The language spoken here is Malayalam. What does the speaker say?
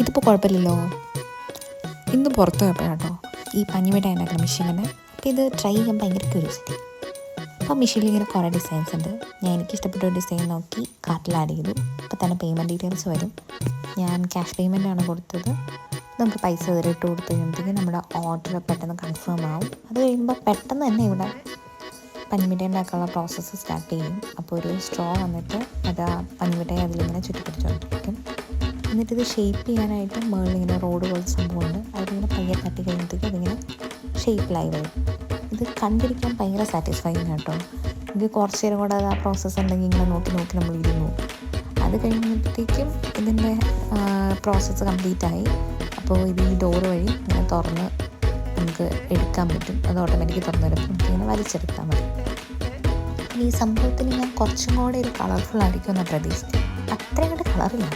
ഇതിപ്പോൾ കുഴപ്പമില്ലല്ലോ. ഇന്ന് പുറത്ത് പോയപ്പോഴാട്ടോ ഈ പഞ്ഞിമിഠായി ഉണ്ടാക്കുന്ന മെഷീനിൽ. അപ്പോൾ ഇത് ട്രൈ ചെയ്യാൻ ഭയങ്കര ക്യൂരിയോസിറ്റി. അപ്പോൾ മെഷീനിൽ ഇങ്ങനെ കുറേ ഡിസൈൻസ് ഉണ്ട്. ഞാൻ എനിക്കിഷ്ടപ്പെട്ട ഒരു ഡിസൈൻ നോക്കി കാർട്ടിൽ ആഡ് ചെയ്തു. അപ്പോൾ തന്നെ പേയ്മെൻറ്റ് ഡീറ്റെയിൽസ് വരും. ഞാൻ ക്യാഷ് പേയ്മെൻറ്റാണ് കൊടുത്തത്. നമുക്ക് പൈസ വരെ ഇട്ട് കൊടുത്ത് കഴിയുമ്പോഴത്തേക്കും നമ്മുടെ ഓർഡർ പെട്ടെന്ന് കൺഫേം ആവും. അത് കഴിയുമ്പോൾ പെട്ടെന്ന് തന്നെ ഇവിടെ പഞ്ഞിമിഠായി ഉണ്ടാക്കാനുള്ള പ്രോസസ്സ് സ്റ്റാർട്ട് ചെയ്യും. അപ്പോൾ ഒരു സ്ട്രോ വന്നിട്ട് അത് ആ പഞ്ഞിമിഠായി അതിലിങ്ങനെ ചുറ്റിപ്പിടിച്ചുകൊണ്ടിരിക്കും. എന്നിട്ടിത് ഷേപ്പ് ചെയ്യാനായിട്ട് മുകളിലിങ്ങനെ റോഡ് പോലത്തെ സംഭവമുണ്ട്. അതിലിങ്ങനെ പയ്യെ തട്ടി കഴിയുമ്പോഴത്തേക്കും അതിങ്ങനെ ഷേപ്പിലായി വരും. ഇത് കണ്ടിരിക്കാൻ ഭയങ്കര സാറ്റിസ്ഫൈങ് കേട്ടോ. എനിക്ക് കുറച്ച് നേരം കൂടെ അത് ആ പ്രോസസ്സ് ഉണ്ടെങ്കിൽ ഇങ്ങനെ നോക്കി നമ്മൾ ഇരുന്നു. അത് കഴിഞ്ഞപ്പോഴത്തേക്കും ഇതിൻ്റെ പ്രോസസ്സ് കംപ്ലീറ്റായി. അപ്പോൾ ഇത് ഈ ഡോറ് വഴി ഇങ്ങനെ തുറന്ന് നമുക്ക് എടുക്കാൻ പറ്റും. അത് ഓട്ടോമാറ്റിക് തുറന്ന് വരും. നമുക്കിങ്ങനെ വലിച്ചെടുത്താൽ മതി. ഈ സംഭവത്തിന് ഞാൻ കുറച്ചും കൂടെ ഒരു കളർഫുൾ ആയിരിക്കും എന്നാണ് പ്രതീക്ഷിച്ചത്. അത്രയും കൂടെ കളറില്ല.